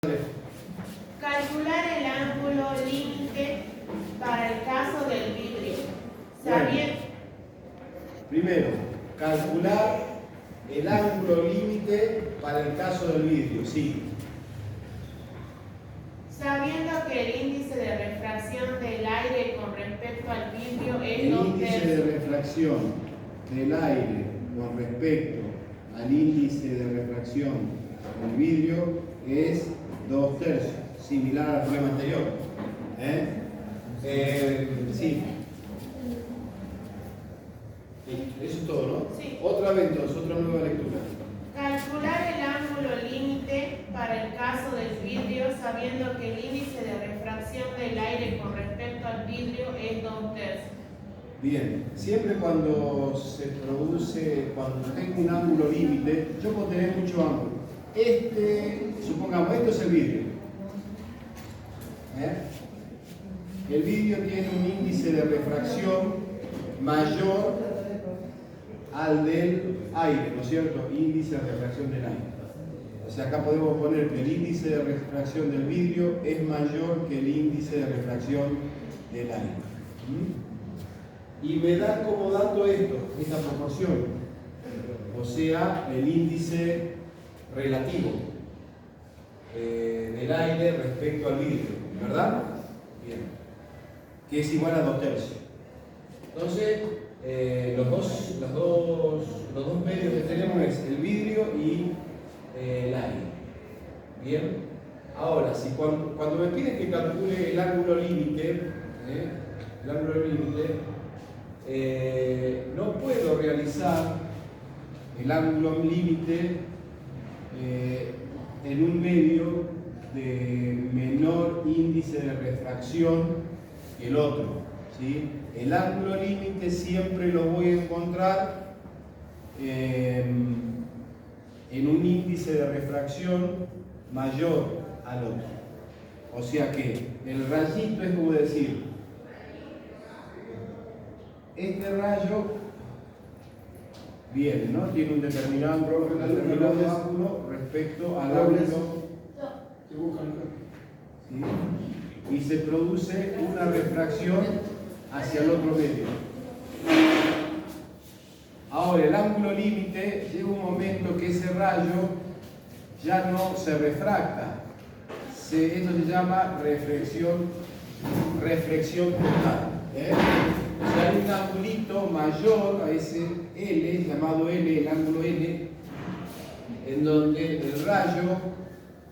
Calcular el ángulo límite para el caso del vidrio. Sabiendo. Primero, calcular el ángulo límite para el caso del vidrio, sí. Sabiendo que el índice de refracción del aire con respecto al vidrio es El 2 índice de tercios. refracción del aire con respecto al índice de refracción del vidrio es 2 tercios, similar al problema anterior. Sí. Eso es todo, ¿no? Sí. Otra vez entonces, otra nueva lectura. Calcular el ángulo límite para el caso del vidrio sabiendo que el índice de refracción del aire con respecto al vidrio es 2 tercios. Bien, siempre cuando se produce, cuando tengo un ángulo límite, yo puedo tener mucho ángulo. Supongamos, esto es el vidrio. El vidrio tiene un índice de refracción mayor al del aire, ¿no es cierto? Índice de refracción del aire. O sea, acá podemos poner que el índice de refracción del vidrio es mayor que el índice de refracción del aire. Y me da como dato esta proporción, o sea, el índice relativo del aire respecto al vidrio, ¿verdad? Bien, que es igual a 2 tercios. Entonces, los dos medios que tenemos es el vidrio y el aire. Bien, ahora, si cuando me piden que calcule el ángulo límite, no puedo realizar el ángulo límite en un medio de menor índice de refracción que el otro, ¿sí? El ángulo límite siempre lo voy a encontrar en un índice de refracción mayor al otro. O sea que el rayito es como decir, este rayo viene, ¿no? Tiene un determinado ángulo respecto al ángulo, ¿sí? Y se produce una refracción hacia el otro medio. Ahora, el ángulo límite llega un momento que ese rayo ya no se refracta. Esto se llama reflexión total. O sea, hay un angulito mayor a ese L, llamado L, el ángulo L, en donde el rayo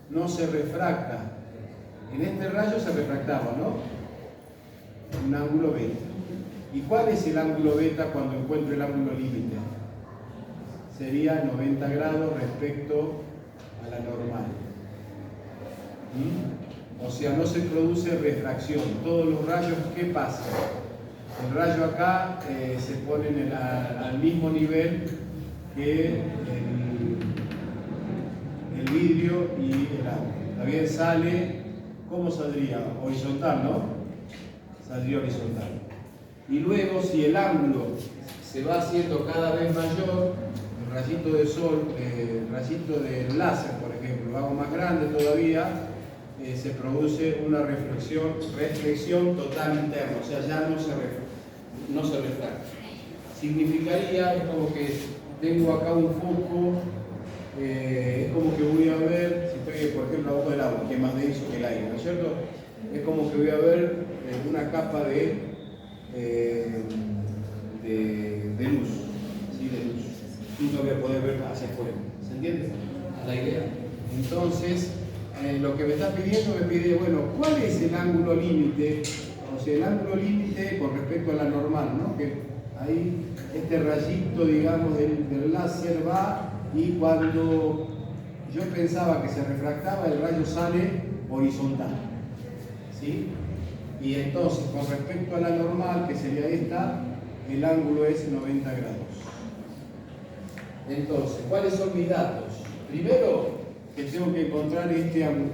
no se refracta. En este rayo se refractaba, ¿no? Un ángulo beta. ¿Y cuál es el ángulo beta cuando encuentro el ángulo límite? Sería 90 grados respecto a la normal. O sea, no se produce refracción. Todos los rayos, ¿qué pasa? El rayo acá se pone al mismo nivel que el vidrio y el agua. También sale, ¿cómo saldría? Horizontal, ¿no? Saldría horizontal. Y luego, si el ángulo se va haciendo cada vez mayor, el rayito de sol, el rayito del láser, por ejemplo, lo hago más grande todavía, se produce una reflexión total interna, o sea, ya no se refracta. Significaría, es como que tengo acá un foco, es como que voy a ver, si estoy, por ejemplo, abajo del agua, que es más denso que el aire, ¿no es cierto? Es como que voy a ver una capa de luz, ¿sí? De luz. Y no voy a poder ver hacia afuera. ¿Se entiende? La idea. Entonces, lo que me está pidiendo me pide, bueno, ¿cuál es el ángulo límite? O sea, el ángulo límite con respecto a la normal, ¿no? Que ahí este rayito, digamos, del láser va y cuando yo pensaba que se refractaba, el rayo sale horizontal, ¿sí? Y entonces, con respecto a la normal, que sería esta, el ángulo es 90 grados. Entonces, ¿cuáles son mis datos? Primero, que tengo que encontrar este ángulo,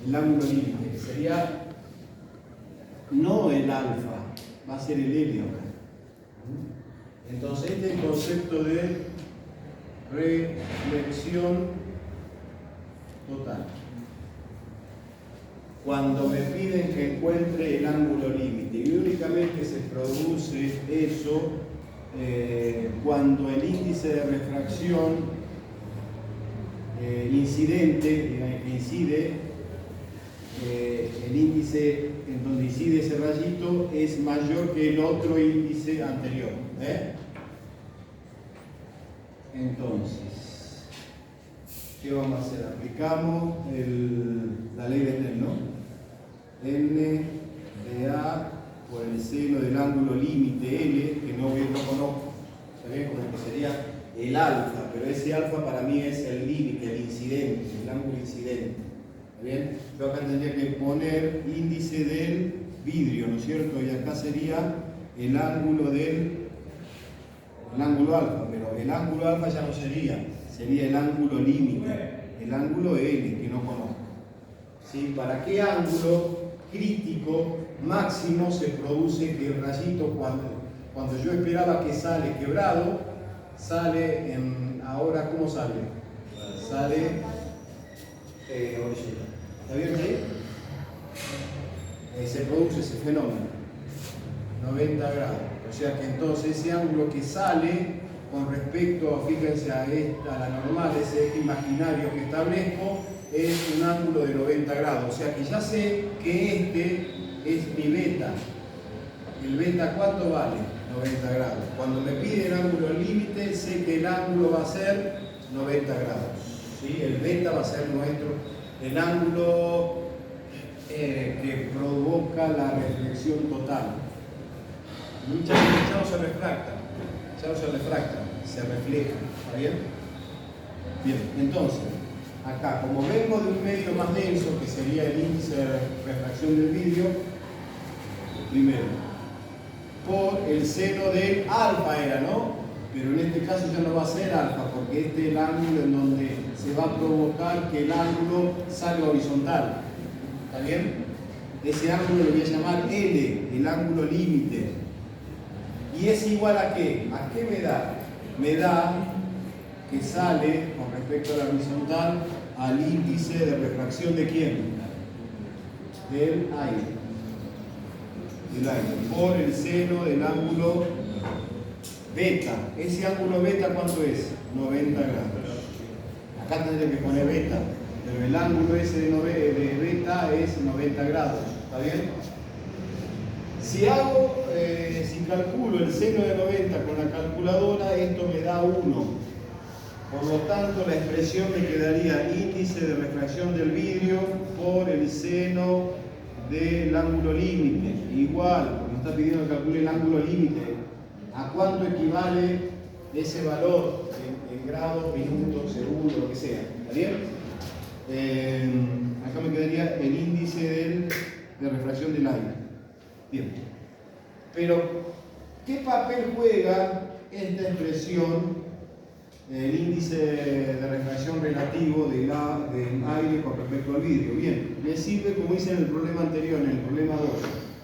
el ángulo límite, que sería no el alfa, va a ser el helio acá. Entonces, este es el concepto de reflexión total. cuando me piden que encuentre el ángulo límite. Y únicamente se produce eso cuando el índice de refracción incidente, que incide, el índice en donde incide ese rayito es mayor que el otro índice anterior. Entonces, ¿qué vamos a hacer? Aplicamos la ley de Snell, ¿no? N de A por el seno del ángulo límite L, que no conozco, ¿sabes? Como que sería el alfa, pero ese alfa para mí es el límite, el incidente, el ángulo incidente. ¿Está bien? Yo acá tendría que poner índice del vidrio, ¿no es cierto? Y acá sería el ángulo alfa, pero el ángulo alfa ya no sería el ángulo límite, el ángulo L, que no conozco. ¿Sí? ¿Para qué ángulo crítico máximo se produce que el rayito, cuando yo esperaba que sale quebrado, sale ahora ¿cómo sale? Sale horizontal. ¿Está bien ahí? Se produce ese fenómeno, 90 grados. O sea que entonces ese ángulo que sale con respecto, fíjense, a la normal, ese eje imaginario que establezco, es un ángulo de 90 grados. O sea que ya sé que este es mi beta. ¿El beta cuánto vale? 90 grados. Cuando me pide el ángulo límite, sé que el ángulo va a ser 90 grados. ¿Sí? El beta va a ser el ángulo que provoca la reflexión total. Muchas veces ya no se refracta, se refleja. ¿Está bien? Bien, entonces, acá, como vengo de un medio más denso, que sería el índice de refracción del vidrio, primero, por el seno del alfa era, ¿no? Pero en este caso ya no va a ser alfa, porque este es el ángulo en donde se va a provocar que el ángulo salga horizontal. ¿Está bien? Ese ángulo lo voy a llamar L, el ángulo límite. ¿Y es igual a qué? ¿A qué me da? Me da que sale, con respecto a la horizontal, al índice de refracción de quién? Del aire. Por el seno del ángulo beta. ¿Ese ángulo beta cuánto es? 90 grados. Acá tendré que poner beta, pero el ángulo ese de beta es 90 grados. ¿Está bien? Si calculo el seno de 90 con la calculadora, esto me da 1. Por lo tanto, la expresión me quedaría índice de refracción del vidrio por el seno del ángulo límite. Igual, porque me está pidiendo que calcule el ángulo límite. ¿A cuánto equivale ese valor en grados, minutos, segundos, lo que sea? ¿Está bien? Acá me quedaría el índice de refracción del aire. Bien. Pero, ¿qué papel juega esta expresión, el índice de refracción relativo del aire con respecto al vidrio? Bien, me sirve, como hice en el problema anterior, en el problema 2,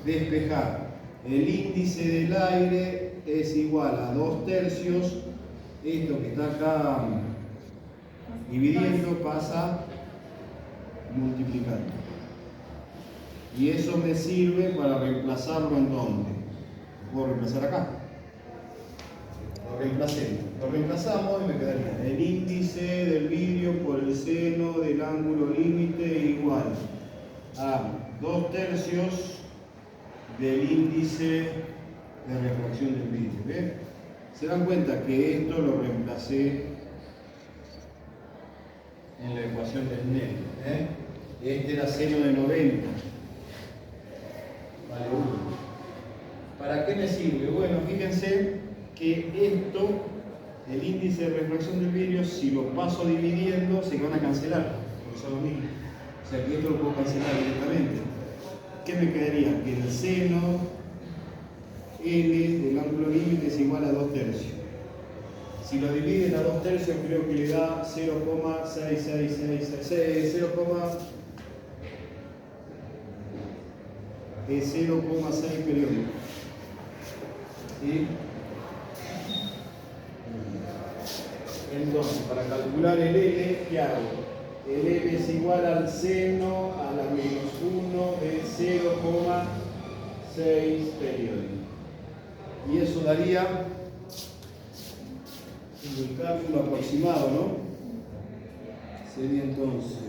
despejar. El índice del aire es igual a 2/3, esto que está acá dividiendo pasa multiplicando. Y eso me sirve para reemplazarlo en dónde. Puedo reemplazar acá. Lo reemplazamos y me quedaría el índice del vidrio por el seno del ángulo límite igual a 2/3 del índice de refracción del vidrio. ¿Ven? Se dan cuenta que esto lo reemplacé en la ecuación de Snell. Este era seno de 90. Vale 1. ¿Para qué me sirve? Bueno, fíjense que esto, el índice de refracción del vidrio, si lo paso dividiendo, se van a cancelar, porque son lo mismo. O sea que esto lo puedo cancelar directamente. ¿Qué me quedaría? Que el seno L del ángulo límite es igual a 2/3. Si lo dividen a 2/3, creo que le da 0,6 periódico. ¿Sí? Entonces, para calcular el L, ¿qué hago? El L es igual al seno a la -1 0,6 periodos. Y eso daría, el cálculo aproximado, ¿no? Sería entonces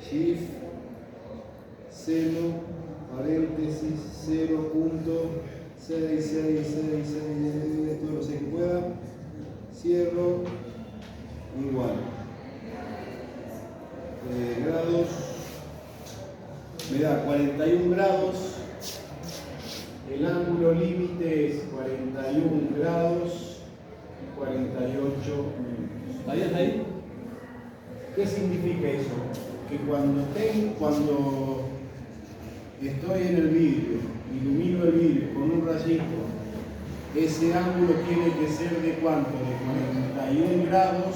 shift, seno, paréntesis, 0.6666, todo lo sé que pueda, cierro, igual. Grados, me da 41 grados, el ángulo límite es 41 grados y 48 minutos. ¿Está bien ahí? ¿Qué significa eso? Que cuando estoy en el vidrio, ilumino el vidrio con un rayito, ese ángulo tiene que ser de ¿cuánto? De 41 grados,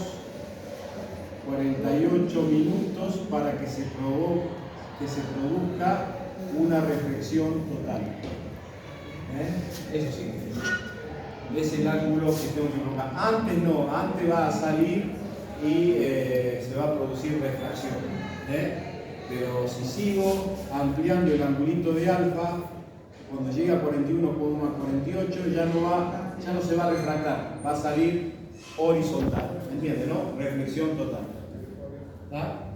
48 minutos para que se produzca una reflexión total. Eso significa. Es el ángulo que tengo que colocar. Antes no, antes va a salir y se va a producir refracción. Pero si sigo ampliando el angulito de alfa, cuando llegue a 41 por 1 a 48 ya no se va a refractar, va a salir horizontal. ¿Entiendes, no? Reflexión total. ¿Está?